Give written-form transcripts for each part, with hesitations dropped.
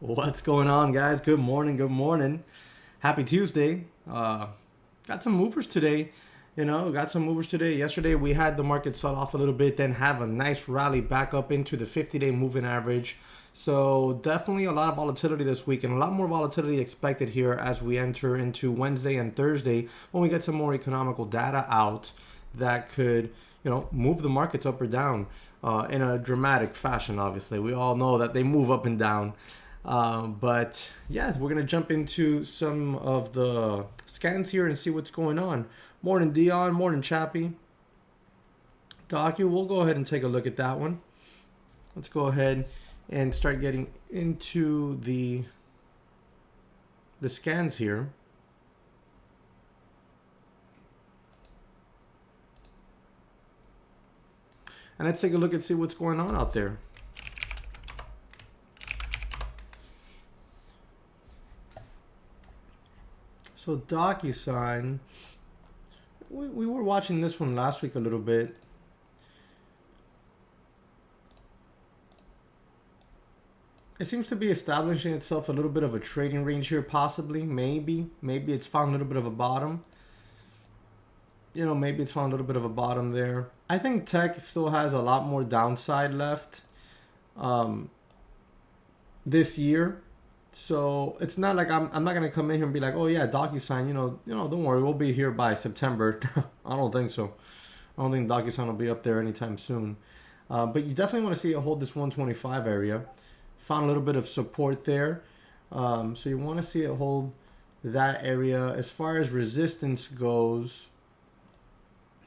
What's going on, guys? Good morning. Good morning. Happy Tuesday. Got some movers today. Got some movers today. Yesterday we had the market sell off a little bit, then have a nice rally back up into the 50-day moving average. So definitely a lot of volatility this week, and a lot more volatility expected here as we enter into Wednesday and Thursday when we get some more economical data out that could, move the markets up or down in a dramatic fashion. Obviously, we all know that they move up and down. But yeah, we're gonna jump into some of the scans here and see what's going on. Morning Dion, morning Chappie. Docu, we'll go ahead and take a look at that one. Let's go ahead and start getting into the scans here. And let's take a look and see what's going on out there. So DocuSign, we were watching this one last week a little bit. It seems to be establishing itself a little bit of a trading range here, possibly, maybe it's found a little bit of a bottom. Maybe it's found a little bit of a bottom there. I think tech still has a lot more downside left this year. So it's not like I'm not gonna come in here and be like, oh yeah, DocuSign, don't worry, we'll be here by September. I don't think so. I don't think DocuSign will be up there anytime soon. But you definitely want to see it hold this 125 area. Found a little bit of support there. So you want to see it hold that area. As far as resistance goes,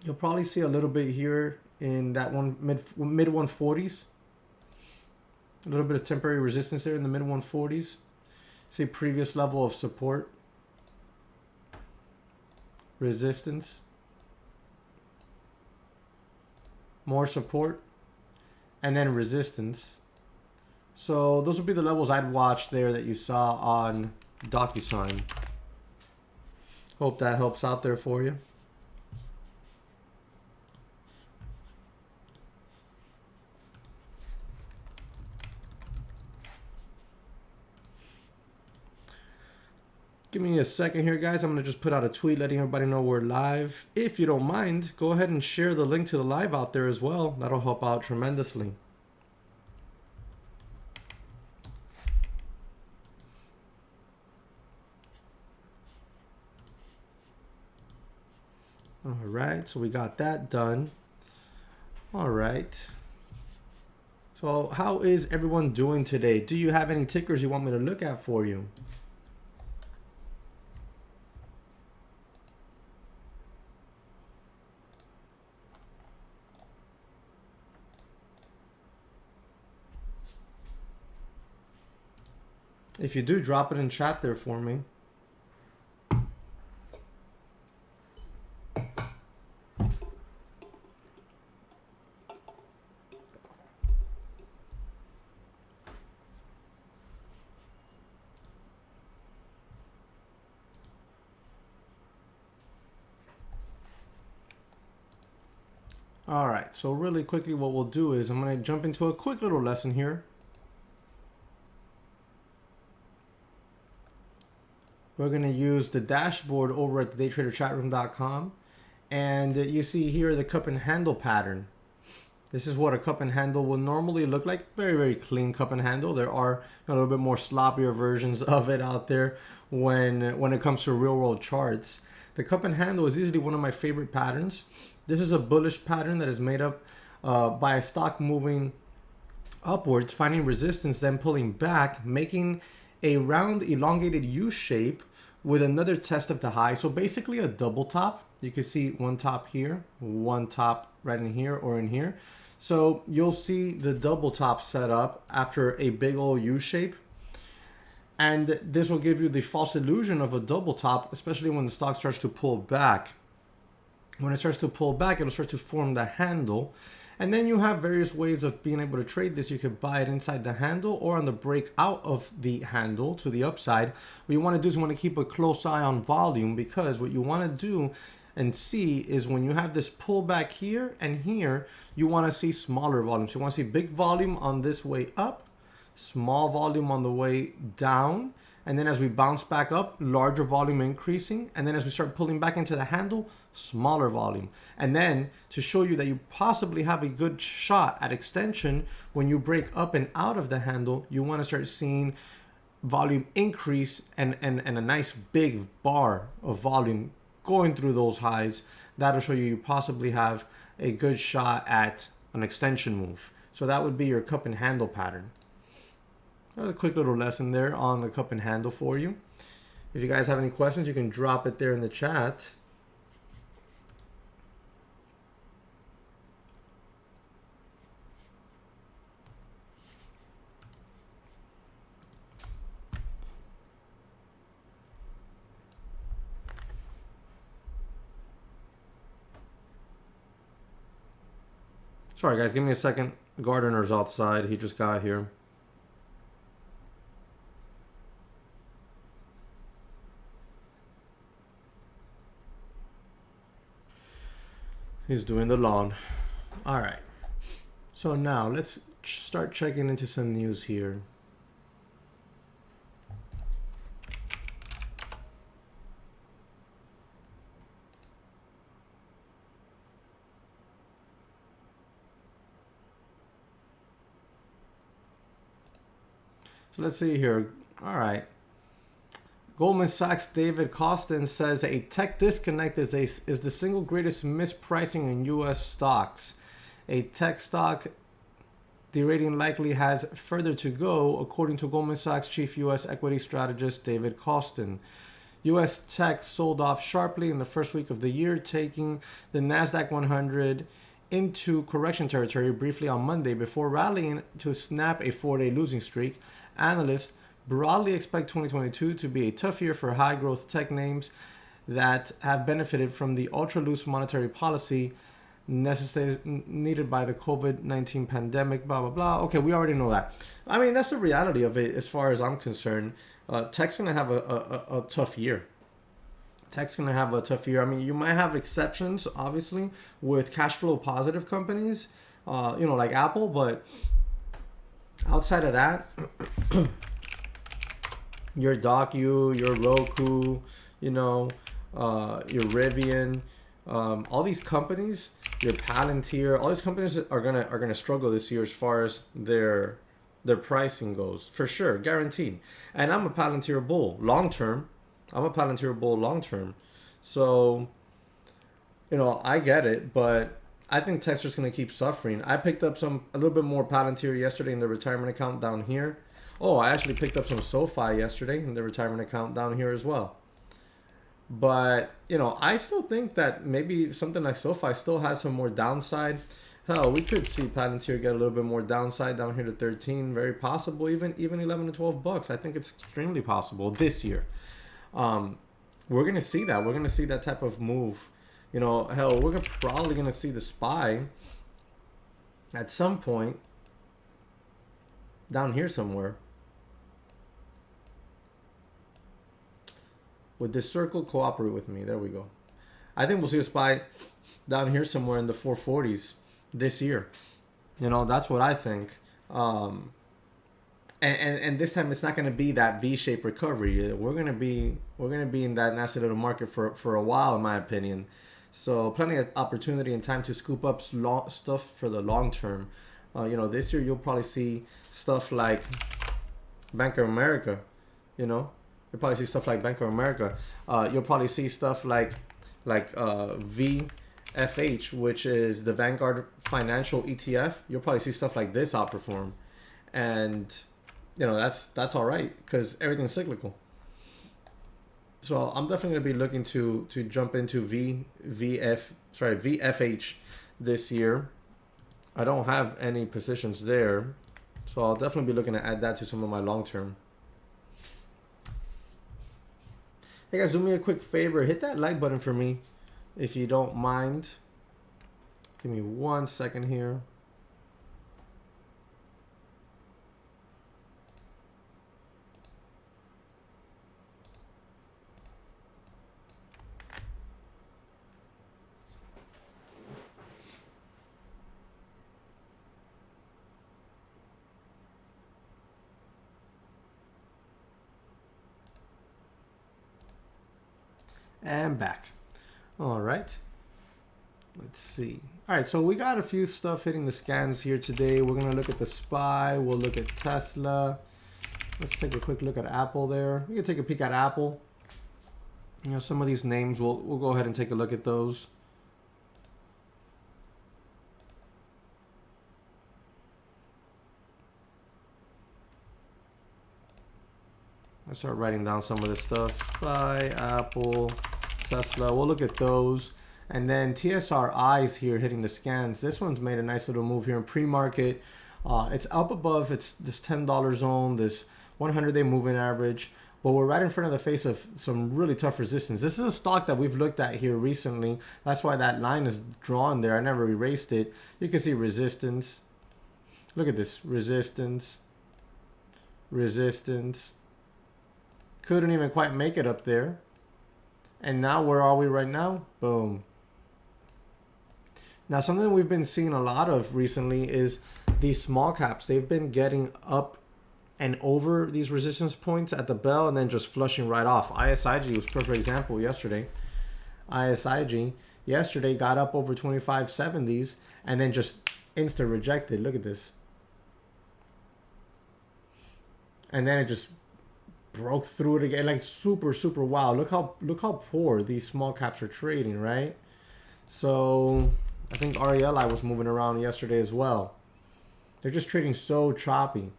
you'll probably see a little bit here in that mid 140s. A little bit of temporary resistance there in the mid 140s. See previous level of support, resistance, more support, and then resistance. So those would be the levels I'd watch there that you saw on DocuSign. Hope that helps out there for you. Give me a second here, guys. I'm going to just put out a tweet letting everybody know we're live. If you don't mind, go ahead and share the link to the live out there as well. That'll help out tremendously. All right, so we got that done. All right. So how is everyone doing today? Do you have any tickers you want me to look at for you? If you do, drop it in chat there for me. All right, so really quickly what we'll do is I'm going to jump into a quick little lesson here. We're going to use the dashboard over at the daytraderchatroom.com. And you see here the cup and handle pattern. This is what a cup and handle will normally look like. Very, very clean cup and handle. There are a little bit more sloppier versions of it out there when it comes to real world charts. The cup and handle is easily one of my favorite patterns. This is a bullish pattern that is made up by a stock moving upwards, finding resistance, then pulling back, making a round elongated U shape with another test of the high. So basically a double top. You can see one top here, one top right in here or in here. So you'll see the double top set up after a big old U shape. And this will give you the false illusion of a double top, especially when the stock starts to pull back. When it starts to pull back, it'll start to form the handle. And then you have various ways of being able to trade this. You could buy it inside the handle or on the breakout of the handle to the upside. What you want to do is you want to keep a close eye on volume, because what you want to do and see is when you have this pullback here and here, you want to see smaller volumes. You want to see big volume on this way up, small volume on the way down, and then as we bounce back up, larger volume increasing, and then as we start pulling back into the handle, smaller volume. And then to show you that you possibly have a good shot at extension, when you break up and out of the handle, you want to start seeing volume increase and a nice big bar of volume going through those highs. That'll show you possibly have a good shot at an extension move. So that would be your cup and handle pattern. A quick little lesson there on the cup and handle for you. If you guys have any questions, you can drop it there in the chat. Sorry guys, give me a second. Gardener's outside. He just got here. He's doing the lawn. All right. So now let's start checking into some news here. So let's see here. All right. Goldman Sachs' David Kostin says a tech disconnect is the single greatest mispricing in U.S. stocks. A tech stock derating likely has further to go, according to Goldman Sachs chief U.S. equity strategist David Kostin. U.S. tech sold off sharply in the first week of the year, taking the NASDAQ 100 into correction territory briefly on Monday before rallying to snap a 4-day losing streak. Analysts broadly expect 2022 to be a tough year for high-growth tech names that have benefited from the ultra-loose monetary policy needed by the COVID-19 pandemic, blah, blah, blah. Okay, we already know that. I mean, that's the reality of it as far as I'm concerned. Tech's going to have a tough year. Tech's going to have a tough year. I mean, you might have exceptions, obviously, with cash flow positive companies, like Apple, but outside of that, your Docu, your Roku, your Rivian, all these companies, your Palantir, all these companies are gonna struggle this year as far as their pricing goes, for sure, guaranteed. And I'm a Palantir bull long term. So, I get it, but I think tech's just gonna keep suffering. I picked up a little bit more Palantir yesterday in the retirement account down here. Oh, I actually picked up some SoFi yesterday in the retirement account down here as well. But, I still think that maybe something like SoFi still has some more downside. Hell, we could see Palantir get a little bit more downside down here to 13. Very possible, even 11 to 12 bucks. I think it's extremely possible this year. We're going to see that. We're going to see that type of move. Hell, we're probably going to see the SPY at some point down here somewhere. Would this circle cooperate with me? There we go. I think we'll see a SPY down here somewhere in the 440s this year. That's what I think. And this time it's not going to be that V-shaped recovery. We're going to be in that nasty little market for a while, in my opinion. So plenty of opportunity and time to scoop up stuff for the long term. This year you'll probably see stuff like Bank of America. You'll probably see stuff like Bank of America. You'll probably see stuff like VFH, which is the Vanguard Financial ETF. You'll probably see stuff like this outperform, and that's all right because everything's cyclical. So I'm definitely gonna be looking to jump into VFH this year. I don't have any positions there, so I'll definitely be looking to add that to some of my long term. Hey guys, do me a quick favor. Hit that like button for me if you don't mind. Give me 1 second here. And back. All right. Let's see. All right, so we got a few stuff hitting the scans here today. We're going to look at the SPY. We'll look at Tesla. Let's take a quick look at Apple there. We can take a peek at Apple. You know, some of these names, we'll go ahead and take a look at those. Let's start writing down some of this stuff. SPY, Apple, Tesla. We'll look at those. And then TSRI's here hitting the scans. This one's made a nice little move here in pre-market. It's up above it's this $10 zone, this 100-day moving average. But we're right in front of the face of some really tough resistance. This is a stock that we've looked at here recently. That's why that line is drawn there. I never erased it. You can see resistance. Look at this. Resistance. Resistance. Couldn't even quite make it up there. And now where are we right now? Boom. Now something we've been seeing a lot of recently is these small caps. They've been getting up and over these resistance points at the bell and then just flushing right off. ISIG was a perfect example yesterday. ISIG yesterday got up over 2570s and then just insta rejected. Look at this. And then it just broke through it again, like super wow. Look how poor these small caps are trading, right? So I think RELI was moving around yesterday as well. They're just trading so choppy,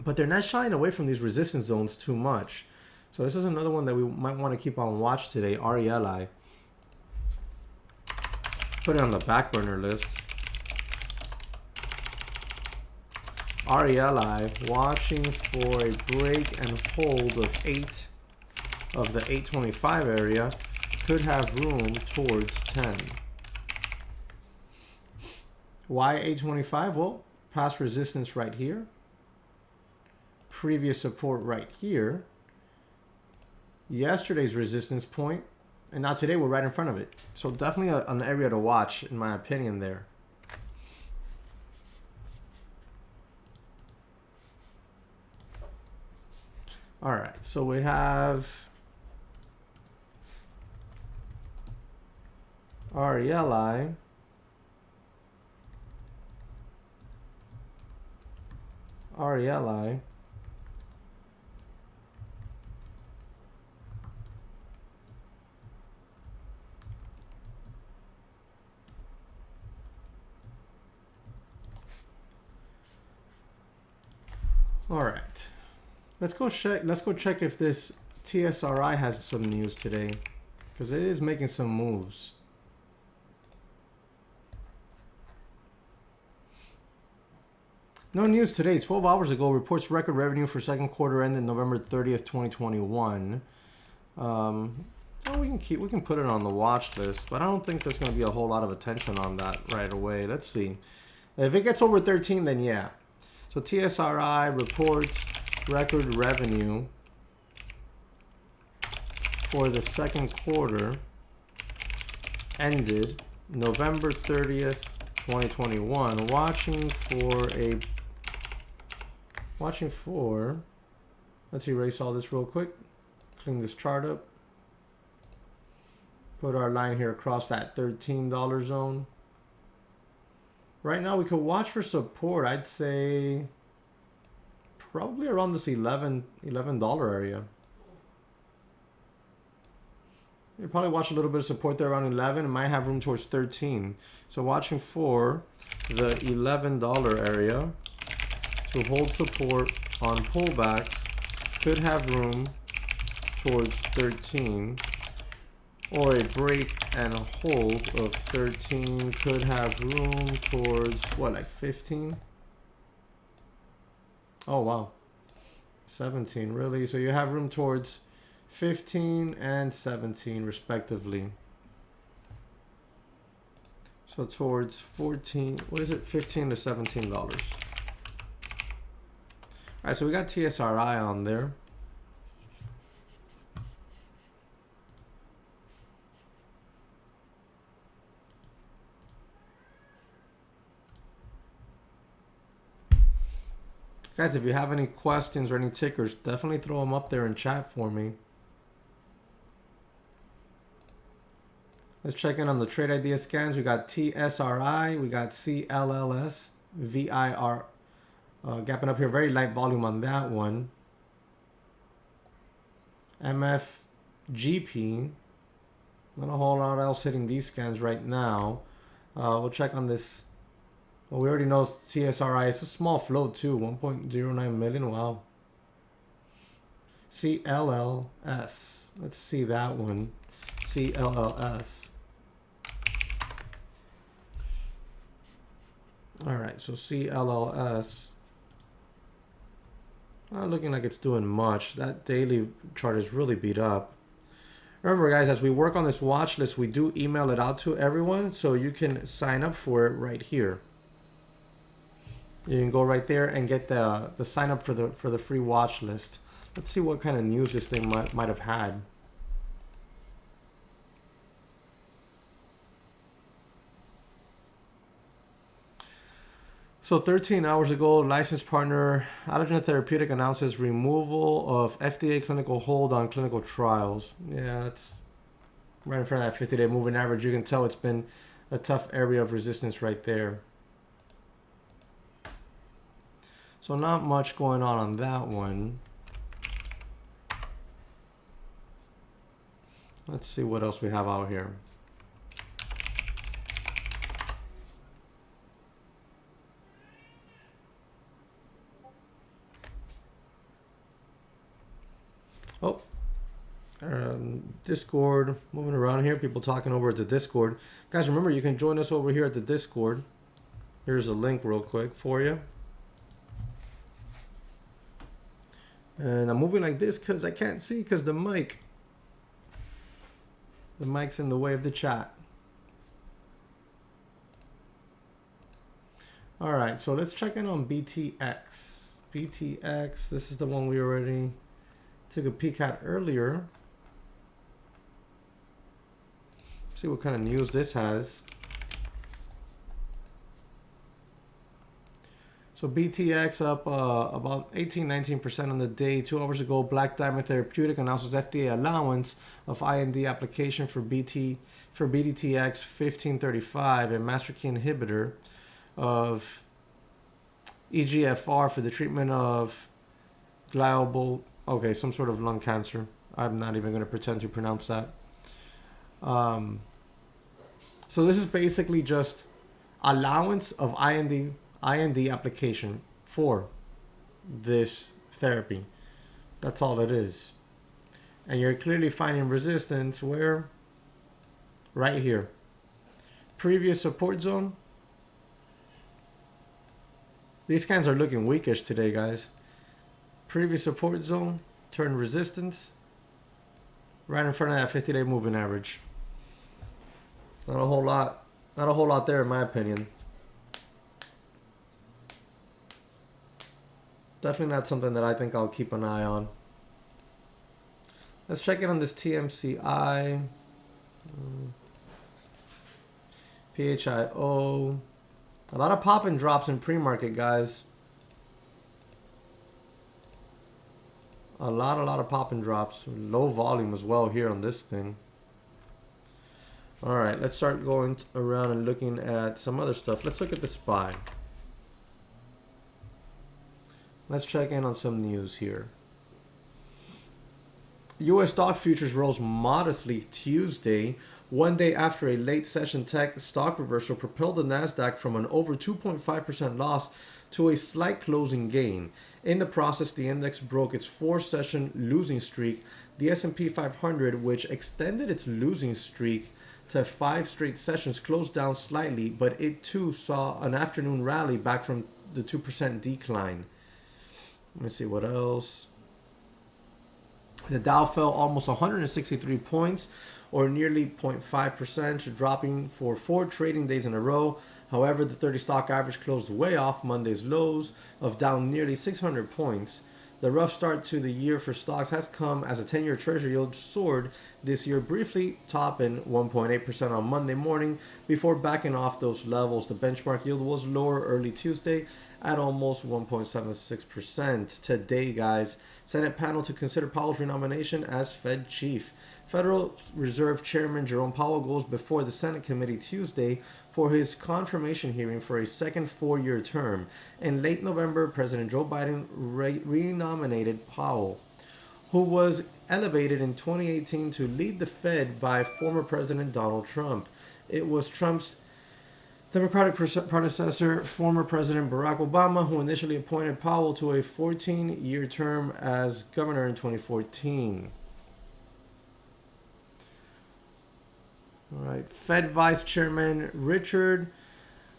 but they're not shying away from these resistance zones too much. So this is another one that we might want to keep on watch today. RELI. Put it on the back burner list. RELI watching for a break and hold of the 825 area, could have room towards 10. Why 825? Well, past resistance right here, previous support right here, yesterday's resistance point, and now today we're right in front of it. So definitely an area to watch in my opinion there. All right, so we have RELI, RELI, all right. Let's go check if this TSRI has some news today, because it is making some moves. No news today. 12 hours ago, reports record revenue for second quarter ended November 30th, 2021. Oh, we can put it on the watch list, but I don't think there's going to be a whole lot of attention on that right away. Let's see. If it gets over 13, then yeah. So TSRI reports record revenue for the second quarter ended November 30th, 2021. Watching for, let's erase all this real quick, clean this chart up, put our line here across that $13 zone. Right now we could watch for support. I'd say probably around this $11 area. You probably watch a little bit of support there around 11. It might have room towards 13. So watching for the $11 area to hold support on pullbacks, could have room towards 13, or a break and a hold of 13 could have room towards what, like 15? Oh wow, 17, really? So you have room towards 15 and 17 respectively. So towards 14, what is it, $15 to $17. All right, so we got TSRI on there. Guys, if you have any questions or any tickers, definitely throw them up there in chat for me. Let's check in on the trade idea scans. We got TSRI, we got CLLS, VIR, gapping up here, very light volume on that one. MFGP, not a whole lot else hitting these scans right now. We'll check on this. Well, we already know TSRI. It's a small float too, 1.09 million. Wow. CLLS. Let's see that one. CLLS. All right, so CLLS. Not looking like it's doing much. That daily chart is really beat up. Remember, guys, as we work on this watch list, we do email it out to everyone, so you can sign up for it right here. You can go right there and get the sign up for the free watch list. Let's see what kind of news this thing might have had. So 13 hours ago, licensed partner Allergen Therapeutic announces removal of FDA clinical hold on clinical trials. Yeah, it's right in front of that 50-day moving average. You can tell it's been a tough area of resistance right there. So not much going on that one. Let's see what else we have out here. Oh, Discord, moving around here, people talking over at the Discord. Guys, remember, you can join us over here at the Discord. Here's a link real quick for you. And I'm moving like this because I can't see because the mic's in the way of the chat. All right, so let's check in on BTX. BTX, this is the one we already took a peek at earlier. See what kind of news this has. So BTX up about 18-19% on the day. 2 hours ago, Black Diamond Therapeutic announces FDA allowance of IND application for BDTX 1535, a master key inhibitor of EGFR for the treatment of glioblastoma. Okay, some sort of lung cancer. I'm not even going to pretend to pronounce that. So this is basically just allowance of IND application for this therapy. That's all it is. And you're clearly finding resistance where? Right here. Previous support zone. These scans are looking weakish today, guys. Previous support zone, turn resistance, right in front of that 50-day moving average. Not a whole lot there in my opinion. Definitely not something that I think I'll keep an eye on. Let's check in on this TMCI. PHIO. A lot of pop and drops in pre-market, guys. A lot of pop and drops. Low volume as well here on this thing. All right, let's start going around and looking at some other stuff. Let's look at the SPY. Let's check in on some news here. U.S. stock futures rose modestly Tuesday, one day after a late session tech stock reversal propelled the Nasdaq from an over 2.5% loss to a slight closing gain. In the process, the index broke its 4-session losing streak. The S&P 500, which extended its losing streak to 5 straight sessions, closed down slightly, but it too saw an afternoon rally back from the 2% decline. Let me see what else. The Dow fell almost 163 points, or nearly 0.5%, dropping for 4 trading days in a row. However, the 30 stock average closed way off Monday's lows of down nearly 600 points. The rough start to the year for stocks has come as a 10-year Treasury yield soared this year, briefly topping 1.8% on Monday morning before backing off those levels. The benchmark yield was lower early Tuesday at almost 1.76%. Today, guys, Senate panel to consider Powell's renomination as Fed chief. Federal Reserve Chairman Jerome Powell goes before the Senate committee Tuesday for his confirmation hearing for a second four-year term. In late November, President Joe Biden renominated Powell, who was elevated in 2018 to lead the Fed by former President Donald Trump. It was Trump's Democratic predecessor, former President Barack Obama, who initially appointed Powell to a 14-year term as governor in 2014. All right, Fed Vice Chairman Richard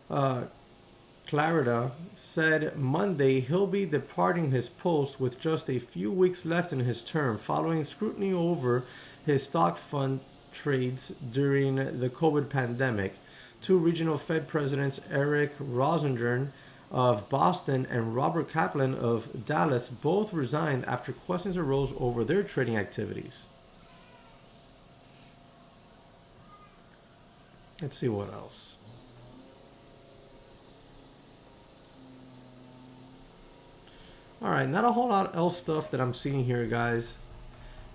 Clarida said Monday he'll be departing his post with just a few weeks left in his term, following scrutiny over his stock fund trades during the COVID pandemic. Two regional Fed presidents, Eric Rosengren of Boston and Robert Kaplan of Dallas, both resigned after questions arose over their trading activities. Let's see what else. All right, not a whole lot else stuff that I'm seeing here, guys.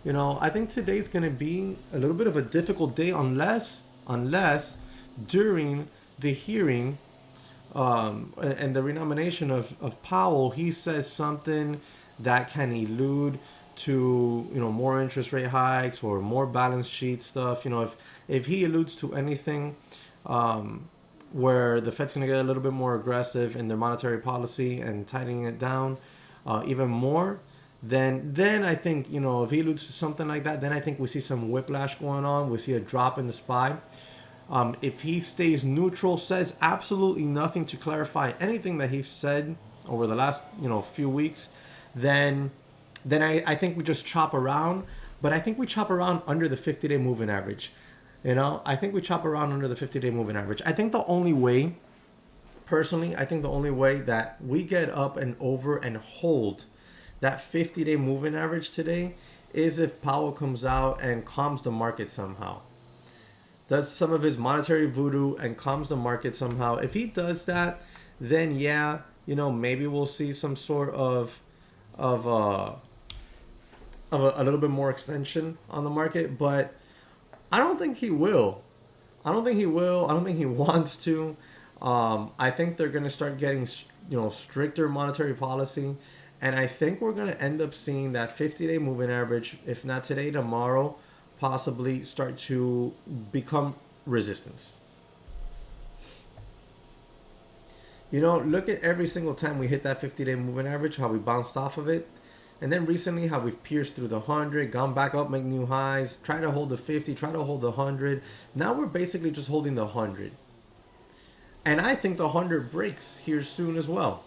You know, I think today's going to be a little bit of a difficult day unless during the hearing and the renomination of Powell, he says something that can allude to, you know, more interest rate hikes or more balance sheet stuff. You know, if he alludes to anything where the Fed's going to get a little bit more aggressive in their monetary policy and tightening it down even more, then I think, you know, if he alludes to something like that, then I think we see some whiplash going on. We see a drop in the SPY. If he stays neutral, says absolutely nothing to clarify anything that he's said over the last, you know, few weeks, then I think we just chop around. But I think we chop around under the 50-day moving average. You know, I think we chop around under the 50-day moving average. I think the only way, personally, I think the only way that we get up and over and hold that 50-day moving average today is if Powell comes out and calms the market somehow. Does some of his monetary voodoo and calms the market somehow. If he does that, then yeah, you know, maybe we'll see some sort of a little bit more extension on the market, but I don't think he will. I don't think he wants to. I think they're going to start getting, you know, stricter monetary policy, and I think we're going to end up seeing that 50-day moving average, if not today, tomorrow, possibly start to become resistance. You know, look at every single time we hit that 50-day moving average, how we bounced off of it. And then recently, how we've pierced through the 100, gone back up, make new highs, try to hold the 50, try to hold the 100. Now we're basically just holding the 100. And I think the 100 breaks here soon as well.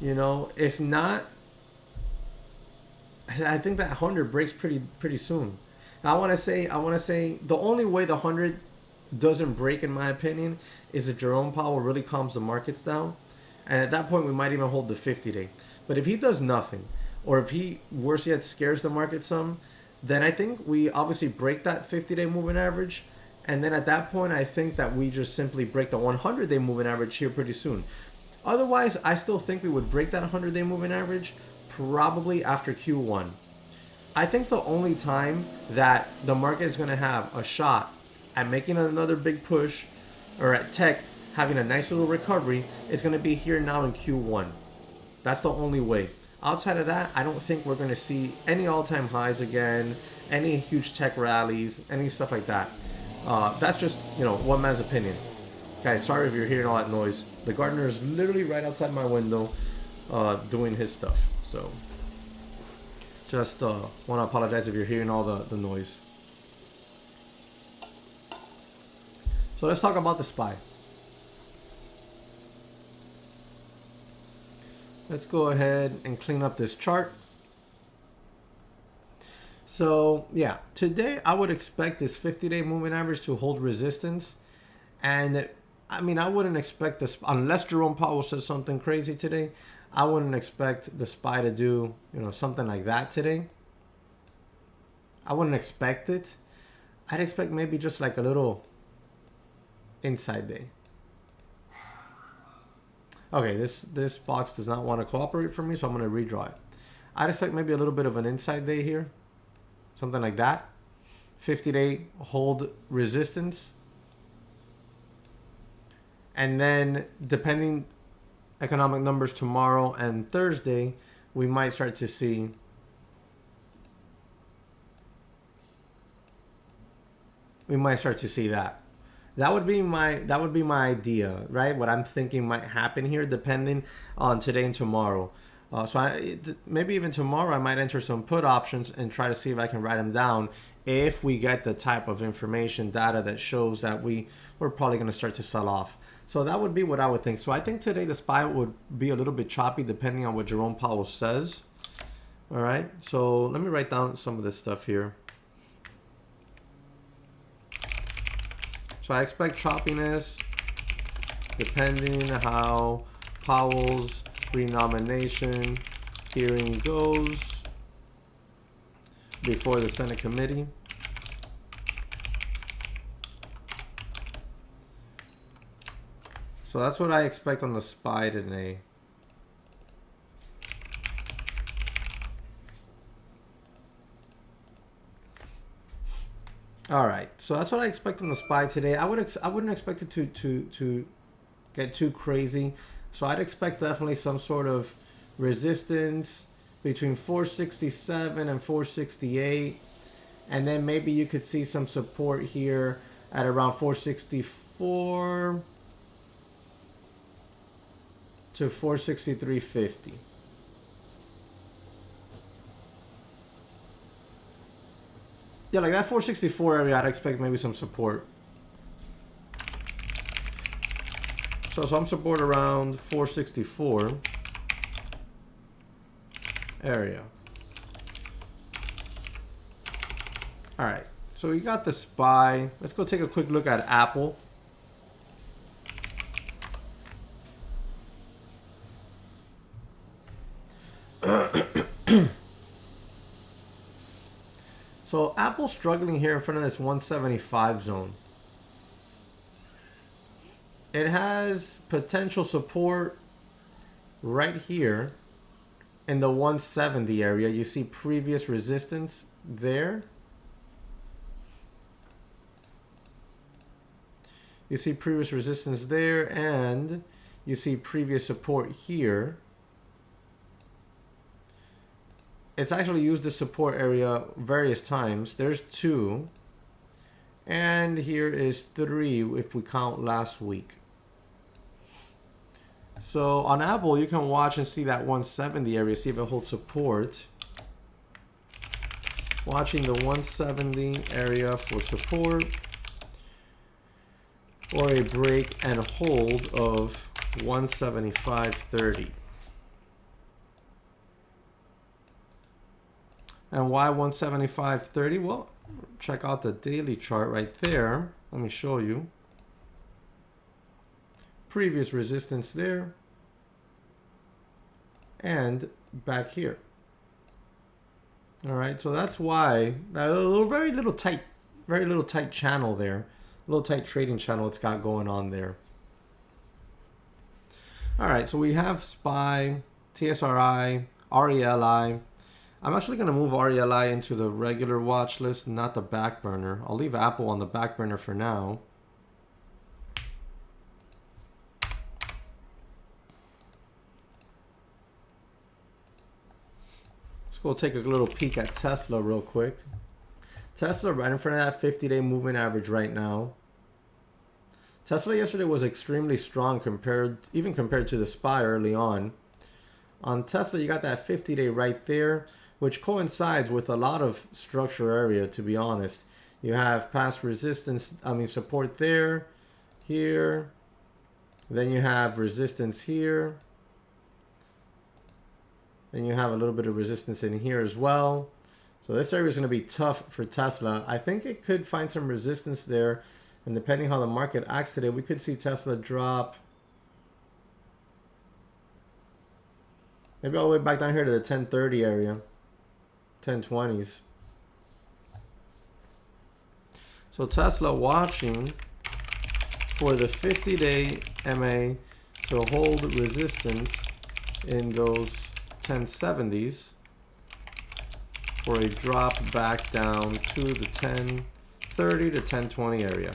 You know, if not, I think that 100 breaks pretty soon. Now, I want to say the only way the 100 doesn't break, in my opinion, is if Jerome Powell really calms the markets down. And at that point, we might even hold the 50-day. But if he does nothing, or if he, worse yet, scares the market some, then I think we obviously break that 50-day moving average. And then at that point, I think that we just simply break the 100-day moving average here pretty soon. Otherwise, I still think we would break that 100-day moving average probably after Q1. I think the only time that the market is going to have a shot at making another big push, or at tech having a nice little recovery, is going to be here now in Q1. That's the only way. Outside of that, I don't think we're going to see any all-time highs again, any huge tech rallies, any stuff like that. That's just, you know, one man's opinion. Guys, sorry if you're hearing all that noise. The gardener is literally right outside my window doing his stuff. So just want to apologize if you're hearing all the noise. So let's talk about the SPY. Let's go ahead and clean up this chart. So yeah, today I would expect this 50-day moving average to hold resistance. And I mean, I wouldn't expect this, unless Jerome Powell says something crazy today, I wouldn't expect the SPY to do, you know, something like that today. I wouldn't expect it. I'd expect maybe just like a little inside day. Okay, this box does not want to cooperate for me, so I'm going to redraw it. I'd expect maybe a little bit of an inside day here. Something like that. 50-day hold resistance. And then depending economic numbers tomorrow and Thursday, we might start to see that. That would be my idea, right? What I'm thinking might happen here, depending on today and tomorrow. Maybe even tomorrow, I might enter some put options and try to see if I can write them down. If we get the type of information data that shows that we're probably going to start to sell off. So that would be what I would think. So I think today the SPY would be a little bit choppy depending on what Jerome Powell says. All right. So let me write down some of this stuff here. So I expect choppiness depending on how Powell's renomination hearing goes before the Senate committee. So that's what I expect on the SPY today. All right, so that's what I expect on the SPY today. I wouldn't expect it to get too crazy. So I'd expect definitely some sort of resistance between 467 and 468, and then maybe you could see some support here at around 464 to 463.50. Yeah, like that 464 area, I'd expect maybe some support. So some support around 464 area. All right, so we got the SPY. Let's go take a quick look at Apple. So Apple's struggling here in front of this 175 zone. It has potential support right here in the 170 area. You see previous resistance there. You see previous resistance there, and you see previous support here. It's actually used the support area various times. There's 2. And here is 3 if we count last week. So on Apple, you can watch and see that 170 area, see if it holds support. Watching the 170 area for support, or a break and hold of 175.30. And why 175.30? Well, check out the daily chart right there. Let me show you. Previous resistance there. And back here. All right, so that's why that very little tight channel there. A little tight trading channel it's got going on there. All right, so we have SPY, TSRI, RELI. I'm actually going to move RELI into the regular watch list, not the back burner. I'll leave Apple on the back burner for now. Let's go take a little peek at Tesla real quick. Tesla right in front of that 50-day moving average right now. Tesla yesterday was extremely strong even compared to the SPY early on. On Tesla, you got that 50-day right there, which coincides with a lot of structure area, to be honest. You have past resistance, support there, here. Then you have resistance here. Then you have a little bit of resistance in here as well. So this area is going to be tough for Tesla. I think it could find some resistance there. And depending how the market acts today, we could see Tesla drop maybe all the way back down here to the 1030 area. 1020s. So Tesla watching for the 50-day MA to hold resistance in those 1070s for a drop back down to the 1030 to 1020 area.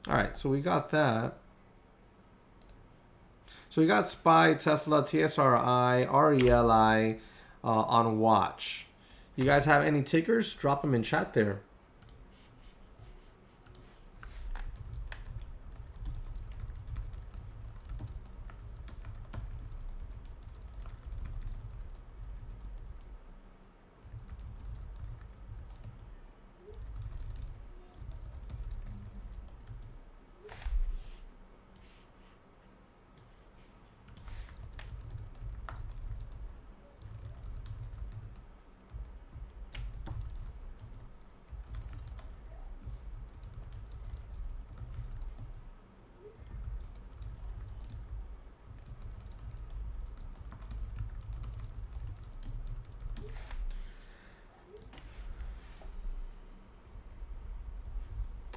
All right, so we got that. So we got SPY, Tesla, TSRI, RELI on watch. You guys have any tickers? Drop them in chat there.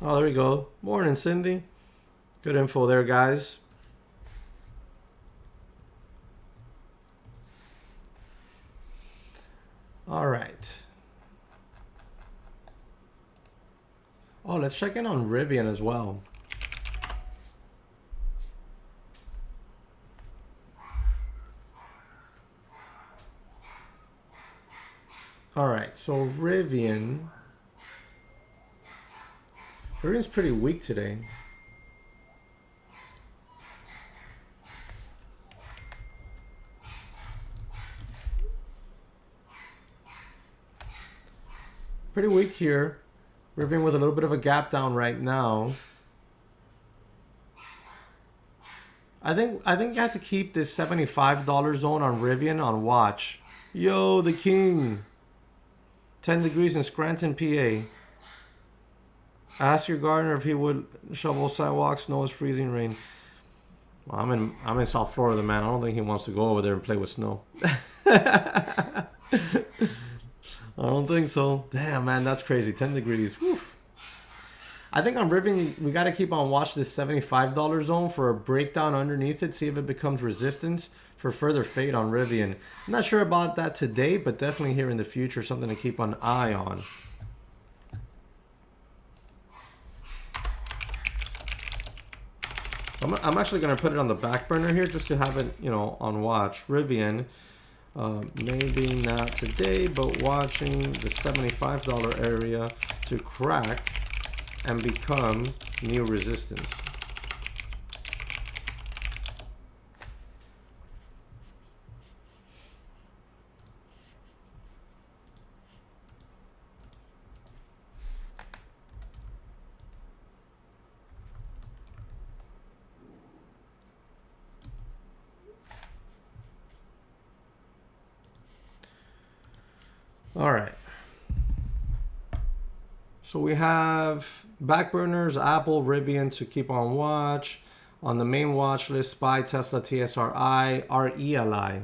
Oh, there we go. Morning, Cindy. Good info there, guys. All right. Oh, let's check in on Rivian as well. All right, so Rivian's pretty weak today. Pretty weak here. Rivian with a little bit of a gap down right now. I think you have to keep this $75 zone on Rivian on watch. Yo, the king. 10 degrees in Scranton, PA. Ask your gardener if he would shovel sidewalks. Snow is freezing rain. Well, I'm in South Florida, man. I don't think he wants to go over there and play with snow. I don't think so. Damn, man, that's crazy. 10 degrees. Woof. I think on Rivian, we got to keep on watch this $75 zone for a breakdown underneath it. See if it becomes resistance for further fade on Rivian. I'm not sure about that today, but definitely here in the future, something to keep an eye on. I'm actually going to put it on the back burner here just to have it, you know, on watch. Rivian, maybe not today, but watching the $75 area to crack and become new resistance. All right. So we have back burners, Apple, Rivian to keep on watch. On the main watch list, SPY, Tesla, TSRI, RELI.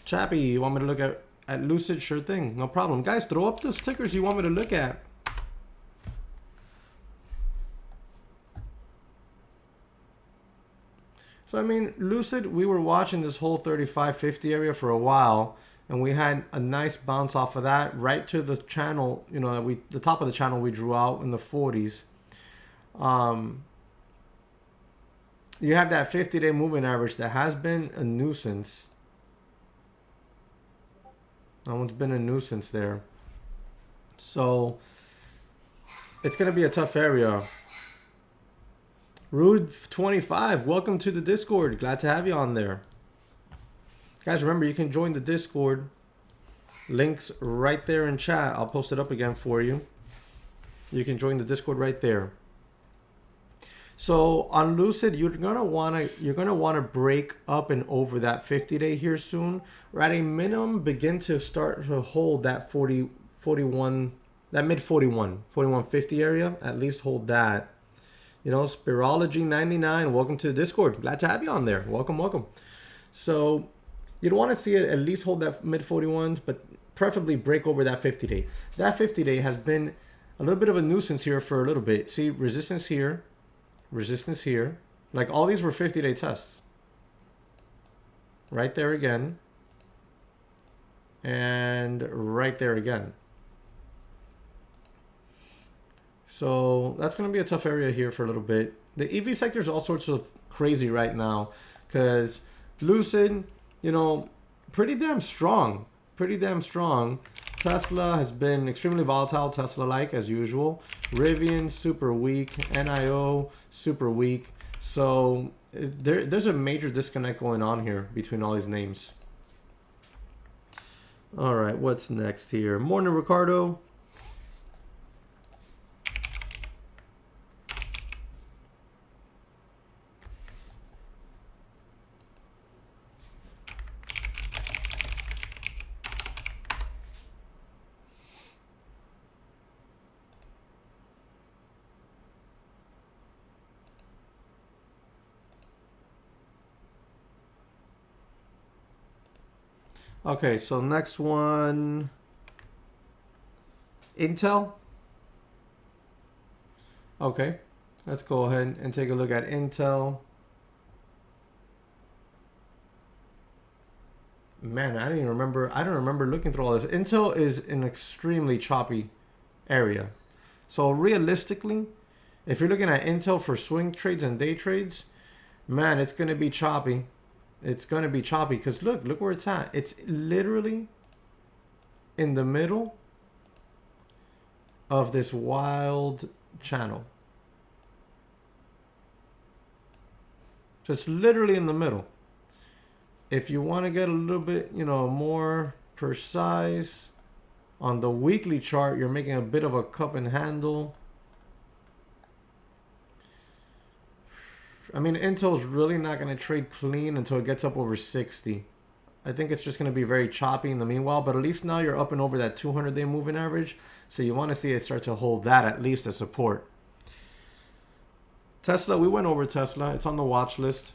Chappie, you want me to look at Lucid? Sure thing. No problem. Guys, throw up those tickers you want me to look at. So, I mean, Lucid, we were watching this whole 35.50 area for a while, and we had a nice bounce off of that right to the channel, you know, the top of the channel we drew out in the 40s. You have that 50-day moving average that has been a nuisance. That one's been a nuisance there. So, it's going to be a tough area. Rude25, welcome to the Discord. Glad to have you on there. Guys, remember, you can join the Discord. Links right there in chat. I'll post it up again for you. You can join the Discord right there. So on Lucid, you're gonna wanna break up and over that 50-day here soon, or at a minimum begin to start to hold that 41, that mid 41, 41.50 area. At least hold that. You know, Spirology99, welcome to the Discord. Glad to have you on there. Welcome, welcome. So you'd want to see it at least hold that mid 41s, but preferably break over that 50-day. That 50-day has been a little bit of a nuisance here for a little bit. See, resistance here, resistance here. Like all these were 50-day tests. Right there again. And right there again. So that's going to be a tough area here for a little bit. The EV sector is all sorts of crazy right now because Lucid, you know, pretty damn strong. Pretty damn strong. Tesla has been extremely volatile, Tesla-like as usual. Rivian, super weak. NIO, super weak. So there's a major disconnect going on here between all these names. All right, what's next here? Morning, Ricardo. Okay, so next one, Intel. Okay, let's go ahead and take a look at Intel. Man, I don't even remember. I don't remember looking through all this. Intel is an extremely choppy area. So realistically, if you're looking at Intel for swing trades and day trades, man, it's going to be choppy. It's going to be choppy because look where it's at. It's literally in the middle of this wild channel. So it's literally in the middle. If you want to get a little bit, you know, more precise on the weekly chart, you're making a bit of a cup and handle. I mean, Intel's really not going to trade clean until it gets up over 60. I think it's just going to be very choppy in the meanwhile, but at least now you're up and over that 200-day moving average. So you want to see it start to hold that at least as support. Tesla, we went over Tesla. It's on the watch list.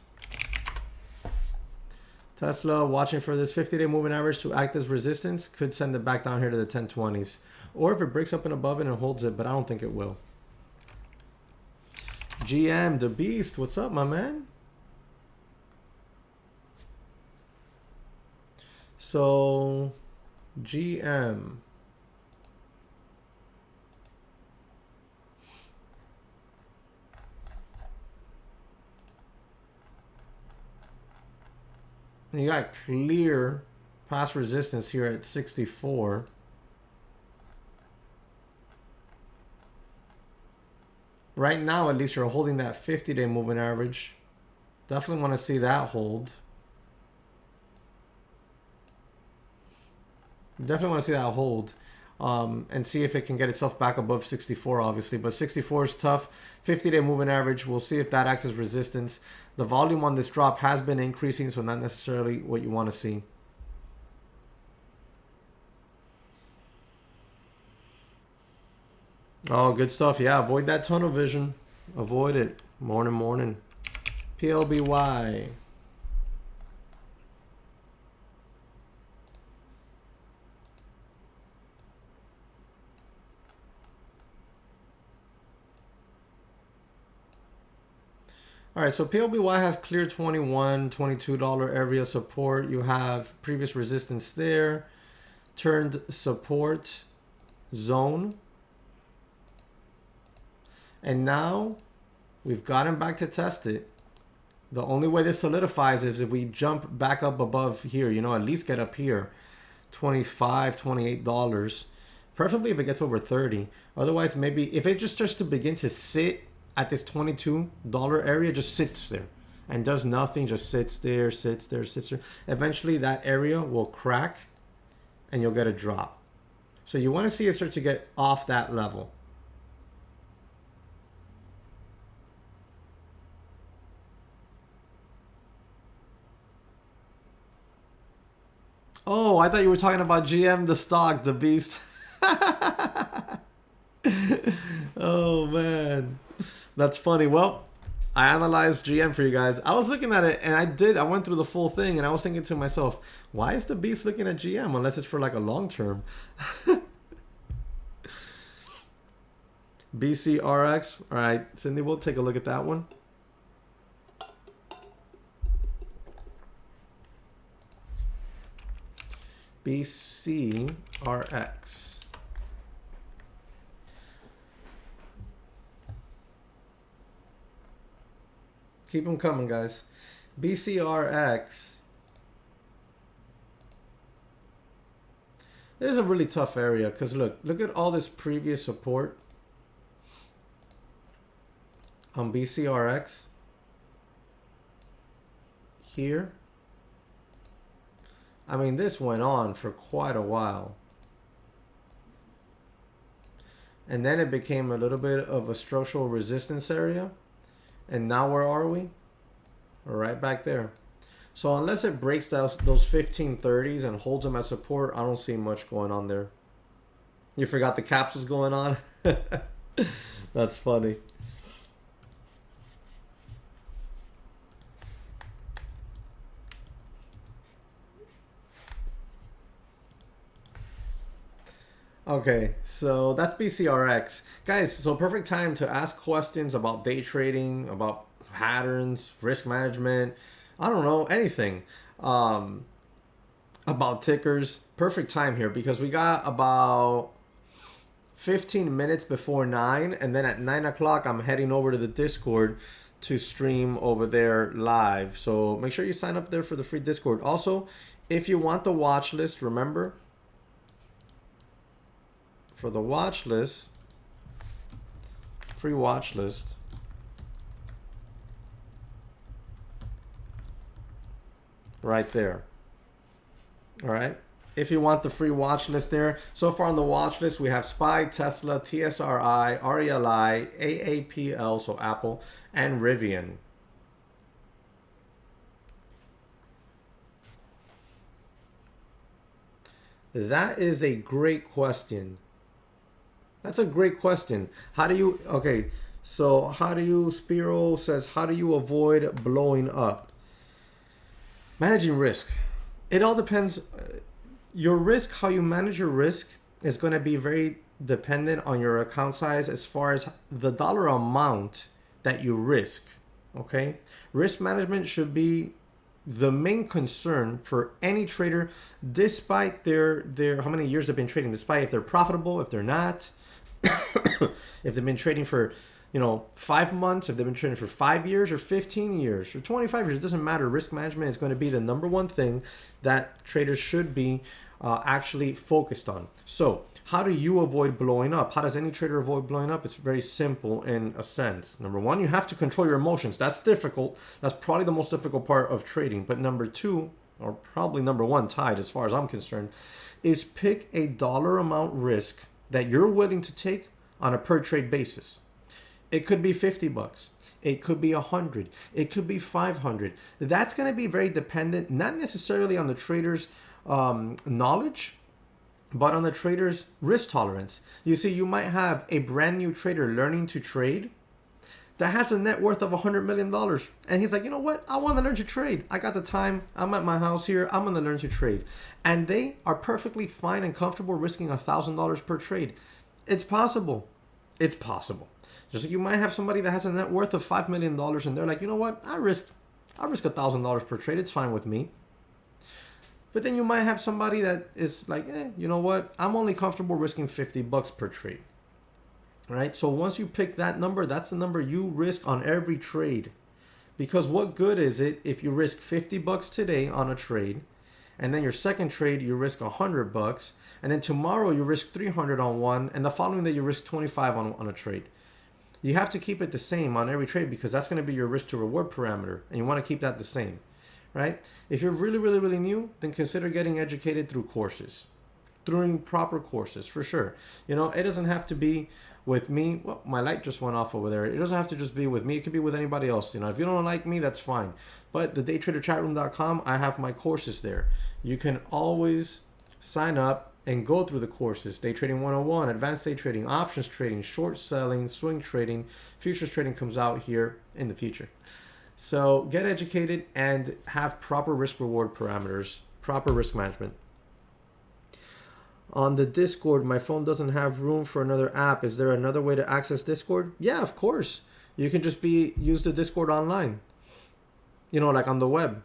Tesla watching for this 50-day moving average to act as resistance. Could send it back down here to the 1020s. Or if it breaks up and above it and holds it, but I don't think it will. GM, the beast. What's up, my man? So, GM. And you got clear past resistance here at 64. Right now, at least you're holding that 50-day moving average. Definitely want to see that hold. Definitely want to see that hold. And see if it can get itself back above 64, obviously. But 64 is tough. 50-day moving average. We'll see if that acts as resistance. The volume on this drop has been increasing, so not necessarily what you want to see. Oh, good stuff. Yeah, avoid that tunnel vision. Avoid it. Morning, morning. PLBY. All right, so PLBY has clear $21, $22 area support. You have previous resistance there. Turned support zone. And now we've gotten back to test it. The only way this solidifies is if we jump back up above here, you know, at least get up here. $25, $28. Preferably if it gets over 30. Otherwise, maybe if it just starts to begin to sit at this $22 area, just sits there and does nothing, just sits there, sits there, sits there. Eventually that area will crack and you'll get a drop. So you want to see it start to get off that level. Oh, I thought you were talking about GM, the stock, the beast. Oh, man. That's funny. Well, I analyzed GM for you guys. I was looking at it, and I went through the full thing, and I was thinking to myself, why is the beast looking at GM unless it's for like a long term? BCRX. All right, Cindy, we'll take a look at that one. BCRX. Keep them coming, guys. BCRX. This is a really tough area because look at all this previous support on BCRX here. I mean, this went on for quite a while. And then it became a little bit of a structural resistance area. And now where are we? We're right back there. So unless it breaks those 1530s and holds them as support, I don't see much going on there. You forgot the caps was going on? That's funny. Okay, so that's BCRX. Guys, so perfect time to ask questions about day trading, about patterns, risk management, I don't know, anything. About tickers. Perfect time here because we got about 15 minutes before 9, and then at 9 o'clock I'm heading over to the Discord to stream over there live. So make sure you sign up there for the free Discord. Also, if you want the watch list, remember, for the watch list, free watch list, right there. All right. If you want the free watch list there, so far on the watch list, we have SPY, Tesla, TSRI, RELI, AAPL, so Apple, and Rivian. That is a great question. That's a great question. How do you, okay, so how do you, Spiro says, how do you avoid blowing up? Managing risk. It all depends. Your risk, how you manage your risk is going to be very dependent on your account size as far as the dollar amount that you risk, okay? Risk management should be the main concern for any trader, despite their how many years they've been trading, despite if they're profitable, if they're not, if they've been trading for, 5 months, if they've been trading for 5 years or 15 years or 25 years, it doesn't matter. Risk management is going to be the number one thing that traders should be actually focused on. So how do you avoid blowing up? How does any trader avoid blowing up? It's very simple in a sense. Number one, you have to control your emotions. That's difficult. That's probably the most difficult part of trading. But number two, or probably number one tied as far as I'm concerned, is pick a dollar amount risk that you're willing to take on a per trade basis. It could be $50. It could be 100. It could be 500. That's going to be very dependent, not necessarily on the trader's knowledge, but on the trader's risk tolerance. You see, you might have a brand new trader learning to trade that has a net worth of $100 million. And he's like, you know what? I want to learn to trade. I got the time. I'm at my house here. I'm going to learn to trade. And they are perfectly fine and comfortable risking $1,000 per trade. It's possible. It's possible. Just like you might have somebody that has a net worth of $5 million and they're like, you know what? I risk $1,000 per trade. It's fine with me. But then you might have somebody that is like, you know what? I'm only comfortable risking $50 per trade. Right? So once you pick that number, that's the number you risk on every trade. Because what good is it if you risk $50 today on a trade, and then your second trade you risk $100, and then tomorrow you risk $300 on one, and the following day you risk $25 on a trade. You have to keep it the same on every trade because that's going to be your risk to reward parameter, and you want to keep that the same. Right? If you're really, really, really new, then consider getting educated through courses, through proper courses for sure. It doesn't have to be with me. Well, my light just went off over there. It doesn't have to just be with me. It could be with anybody else. If you don't like me, that's fine. But the daytraderchatroom.com, I have my courses there. You can always sign up and go through the courses. Day Trading 101, Advanced Day Trading, Options Trading, Short Selling, Swing Trading, Futures Trading comes out here in the future. So get educated and have proper risk reward parameters, proper risk management. On the Discord, my phone doesn't have room for another app. Is there another way to access Discord? Yeah, of course. You can just use the Discord online. You know, like on the web.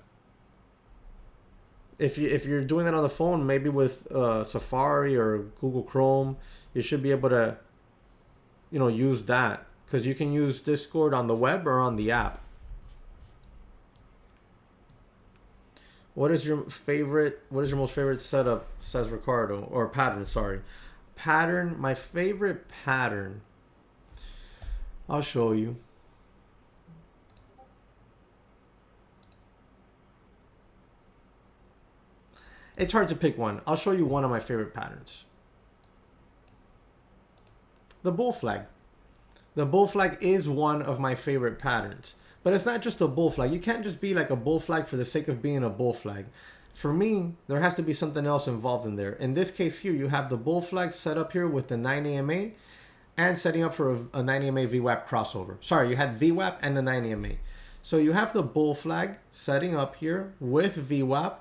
If you're doing that on the phone, maybe with Safari or Google Chrome, you should be able to, use that, because you can use Discord on the web or on the app. What is your most favorite setup, says Ricardo, or pattern, sorry. Pattern, my favorite pattern. I'll show you. It's hard to pick one. I'll show you one of my favorite patterns. The bull flag. The bull flag is one of my favorite patterns. But it's not just a bull flag. You can't just be like a bull flag for the sake of being a bull flag. For me, there has to be something else involved in there. In this case here, you have the bull flag set up here with the 9 AMA and setting up for a 9 AMA VWAP crossover. Sorry, you had VWAP and the 9 AMA. So you have the bull flag setting up here with VWAP.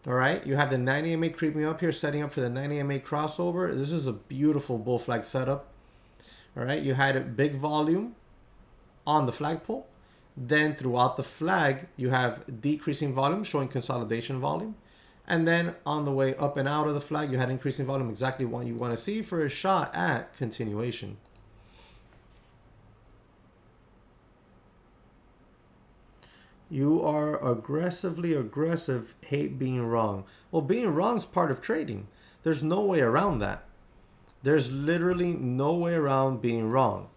All right, you have the 9 AMA creeping up here, setting up for the 9 AMA crossover. This is a beautiful bull flag setup. All right, you had a big volume on the flagpole. Then throughout the flag, you have decreasing volume showing consolidation volume. And then on the way up and out of the flag, you had increasing volume, exactly what you want to see for a shot at continuation. You are aggressively aggressive, hate being wrong. Well, being wrong is part of trading. There's no way around that. There's literally no way around being wrong.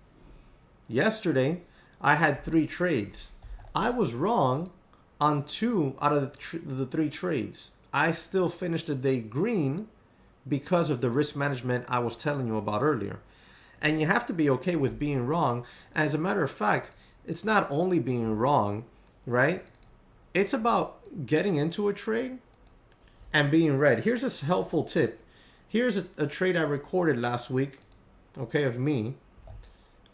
Yesterday, I had 3 trades. I was wrong on 2 out of the 3 trades. I still finished the day green because of the risk management I was telling you about earlier. And you have to be okay with being wrong. As a matter of fact, it's not only being wrong, right? It's about getting into a trade and being red. Here's a helpful tip. Here's a trade I recorded last week, okay, of me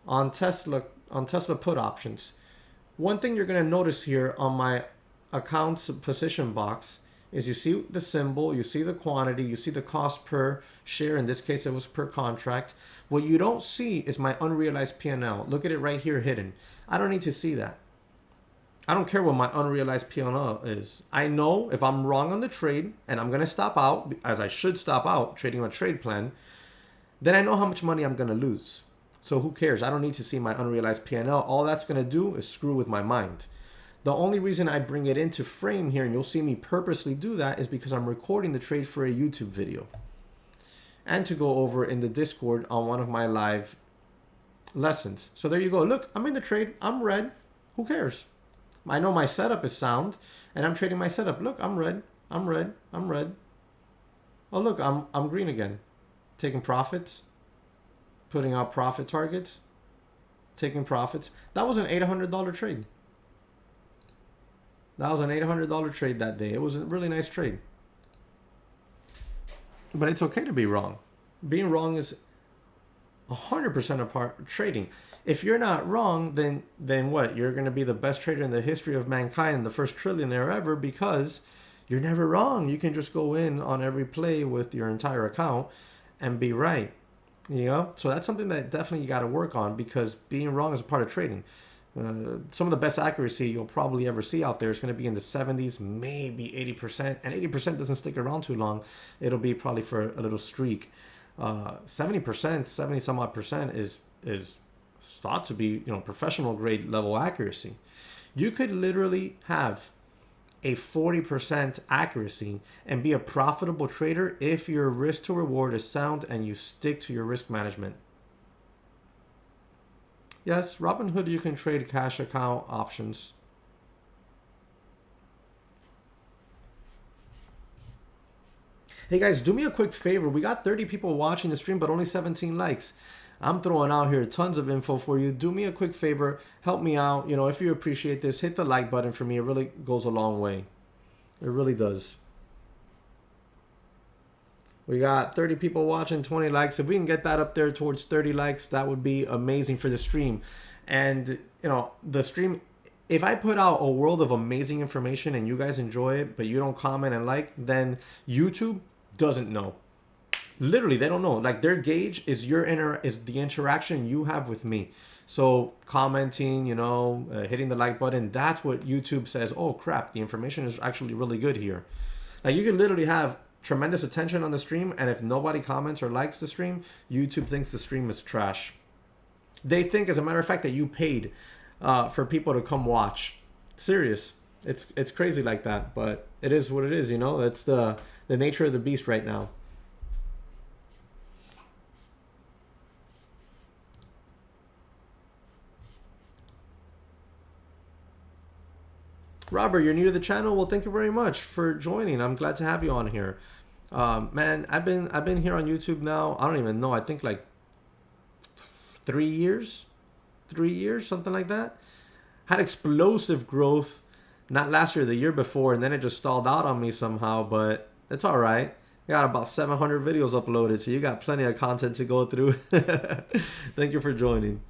on Tesla put options. One thing you're going to notice here on my accounts position box is you see the symbol, you see the quantity, you see the cost per share. In this case, it was per contract. What you don't see is my unrealized P&L. Look at it right here hidden. I don't need to see that. I don't care what my unrealized P&L is. I know if I'm wrong on the trade and I'm going to stop out, as I should stop out trading a trade plan, then I know how much money I'm going to lose. So who cares? I don't need to see my unrealized P&L. All that's going to do is screw with my mind. The only reason I bring it into frame here, and you'll see me purposely do that, is because I'm recording the trade for a YouTube video. And to go over in the Discord on one of my live lessons. So there you go. Look, I'm in the trade. I'm red. Who cares? I know my setup is sound, and I'm trading my setup. Look, I'm red. I'm red. I'm red. Oh, look, I'm green again. Taking profits. Putting out profit targets. Taking profits. That was an $800 trade. That was an $800 trade that day. It was a really nice trade. But it's okay to be wrong. Being wrong is 100% a part of trading. If you're not wrong, then what? You're going to be the best trader in the history of mankind, the first trillionaire ever, because you're never wrong. You can just go in on every play with your entire account and be right. You know? So that's something that definitely you got to work on, because being wrong is a part of trading. Some of the best accuracy you'll probably ever see out there is going to be in the 70s, maybe 80%. And 80% doesn't stick around too long. It'll be probably for a little streak. 70%, 70 some odd percent is thought to be, professional grade level accuracy. You could literally have a 40% accuracy and be a profitable trader if your risk to reward is sound and you stick to your risk management. Yes, Robinhood, you can trade cash account options. Hey guys, do me a quick favor. We got 30 people watching the stream, but only 17 likes. I'm throwing out here tons of info for you. Do me a quick favor. Help me out. If you appreciate this, hit the like button for me. It really goes a long way. It really does. We got 30 people watching, 20 likes. If we can get that up there towards 30 likes, that would be amazing for the stream. And, you know, the stream, if I put out a world of amazing information and you guys enjoy it, but you don't comment and like, then YouTube doesn't know. Literally, they don't know. Like, their gauge is is the interaction you have with me. So commenting, you know, hitting the like button, that's what YouTube says. Oh crap, the information is actually really good here. Like, you can literally have tremendous attention on the stream, and if nobody comments or likes the stream, YouTube thinks the stream is trash. They think, as a matter of fact, that you paid for people to come watch. Serious. It's crazy like that, but it is what it is, you know. That's the nature of the beast right now. Robert, you're new to the channel. Well, thank you very much for joining. I'm glad to have you on here. Man, I've been here on YouTube now. I don't even know. I think like 3 years, something like that. Had explosive growth, not last year, the year before, and then it just stalled out on me somehow. But it's all right. I got about 700 videos uploaded, so you got plenty of content to go through. Thank you for joining.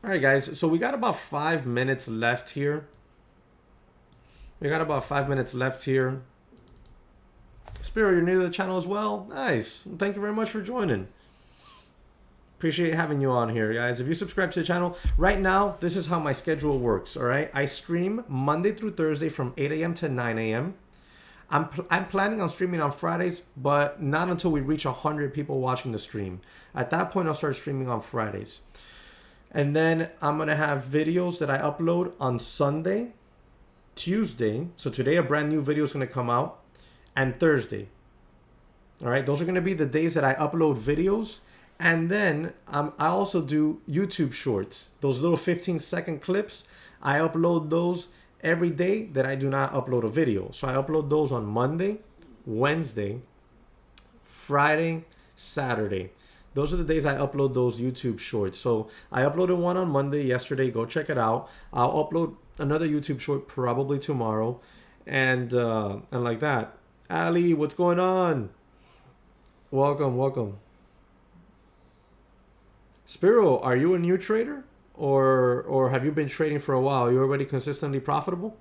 All right, guys. So we got about 5 minutes left here. Spiro, you're new to the channel as well. Nice. Thank you very much for joining. Appreciate having you on here, guys. If you subscribe to the channel, right now, this is how my schedule works, all right? I stream Monday through Thursday from 8 a.m. to 9 a.m. I'm planning on streaming on Fridays, but not until we reach 100 people watching the stream. At that point, I'll start streaming on Fridays. And then I'm going to have videos that I upload on Sunday, Tuesday. So today a brand new video is going to come out, and Thursday. All right, those are going to be the days that I upload videos. And then I also do YouTube shorts, those little 15-second clips. I upload those every day that I do not upload a video. So I upload those on Monday, Wednesday, Friday, Saturday. Those are the days I upload those YouTube shorts. So I uploaded one on Monday yesterday. Go check it out. I'll upload another YouTube short probably tomorrow, and like that. Ali, what's going on? Welcome. Spiro, are you a new trader, or have you been trading for a while? Are you already consistently profitable?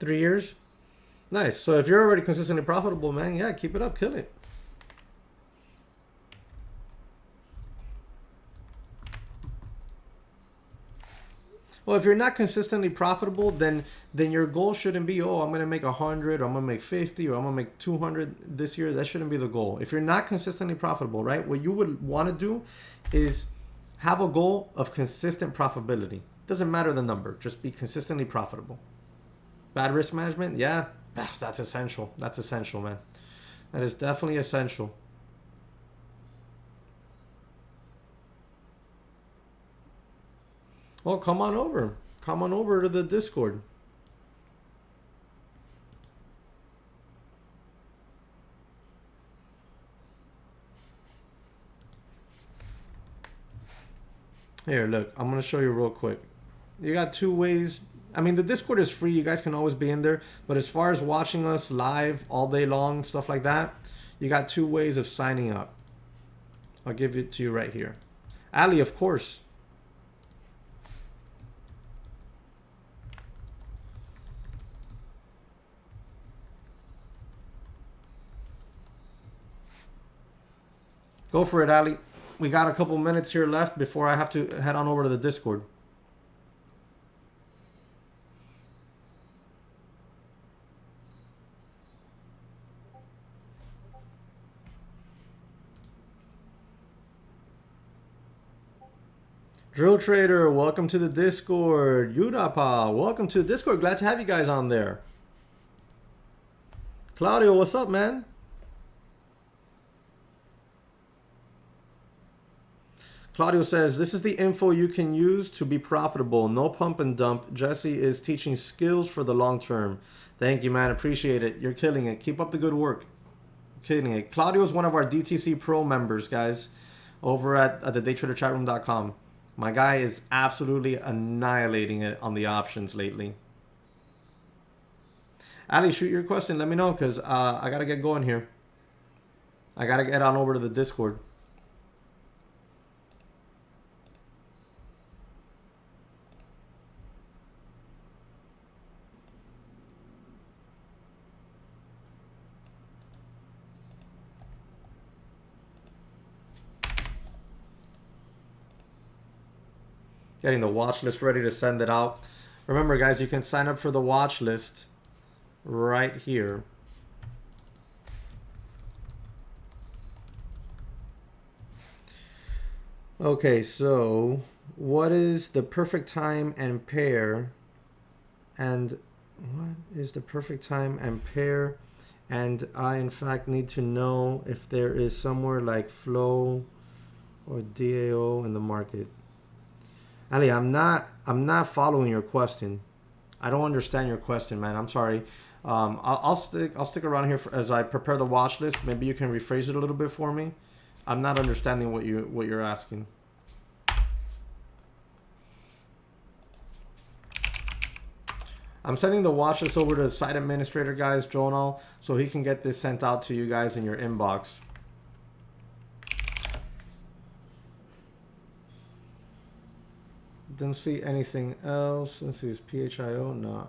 Three years? Nice. So if you're already consistently profitable, man, yeah, keep it up, kill it. Well, if you're not consistently profitable, then your goal shouldn't be, oh, I'm going to make 100, or I'm going to make 50, or I'm going to make 200 this year. That shouldn't be the goal. If you're not consistently profitable, right, what you would want to do is have a goal of consistent profitability. Doesn't matter the number, just be consistently profitable. Bad risk management, yeah, that's essential. That's essential, man. That is definitely essential. Well, come on over. Come on over to the Discord. Here, look, I'm going to show you real quick. You got two ways. I mean, the Discord is free. You guys can always be in there. But as far as watching us live all day long, stuff like that, you got two ways of signing up. I'll give it to you right here. Ali, of course. Go for it, Ali. We got a couple minutes here left before I have to head on over to the Discord. Drill Trader, welcome to the Discord. Yudapa, welcome to the Discord. Glad to have you guys on there. Claudio, what's up, man? Claudio says, this is the info you can use to be profitable. No pump and dump. Jesse is teaching skills for the long term. Thank you, man. Appreciate it. You're killing it. Keep up the good work. Killing it. Claudio is one of our DTC Pro members, guys, over at the daytraderchatroom.com. My guy is absolutely annihilating it on the options lately. Ali, shoot your question. Let me know, because I got to get going here. I got to get on over to the Discord. Getting the watch list ready to send it out. Remember, guys, you can sign up for the watch list right here. Okay, so what is the perfect time and pair? And what is the perfect time and pair? And I, in fact, need to know if there is somewhere like Flow or DAO in the market. Ali, I'm not following your question. I don't understand your question, man. I'm sorry. I'll stick around here as I prepare the watch list. Maybe you can rephrase it a little bit for me. I'm not understanding what you're asking. I'm sending the watch list over to the site administrator, guys, Jonal, so he can get this sent out to you guys in your inbox. Didn't see anything else. Let's see, is PHIO? No.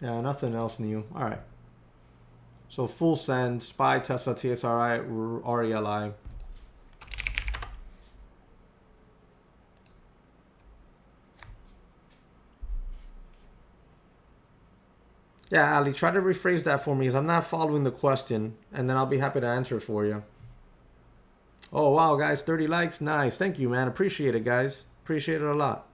Yeah, nothing else new. All right. So full send, SPY, Tesla, TSRI, RELI. Yeah, Ali, try to rephrase that for me, because I'm not following the question, and then I'll be happy to answer it for you. Oh, wow, guys, 30 likes. Nice. Thank you, man. Appreciate it, guys. Appreciate it a lot.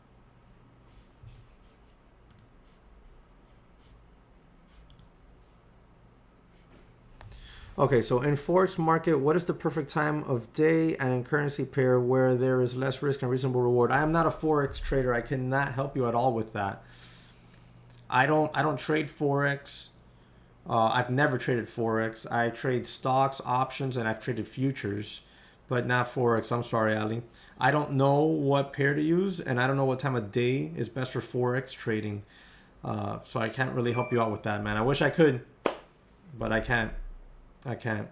Okay, so in Forex market, what is the perfect time of day and in currency pair where there is less risk and reasonable reward? I am not a Forex trader. I cannot help you at all with that. I don't trade Forex. I've never traded Forex. I trade stocks, options, and I've traded futures, but not Forex. I'm sorry, Ali. I don't know what pair to use, and I don't know what time of day is best for Forex trading. So I can't really help you out with that, man. I wish I could, but I can't. I can't.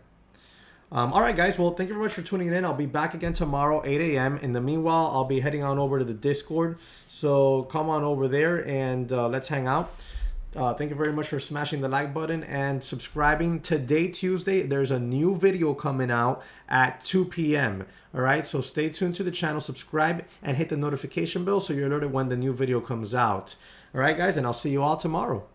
All right, guys. Well, thank you very much for tuning in. I'll be back again tomorrow, 8 a.m. In the meanwhile, I'll be heading on over to the Discord. So come on over there and let's hang out. Thank you very much for smashing the like button and subscribing. Today, Tuesday, there's a new video coming out at 2 p.m. All right, so stay tuned to the channel, subscribe, and hit the notification bell so you're alerted when the new video comes out. All right, guys, and I'll see you all tomorrow.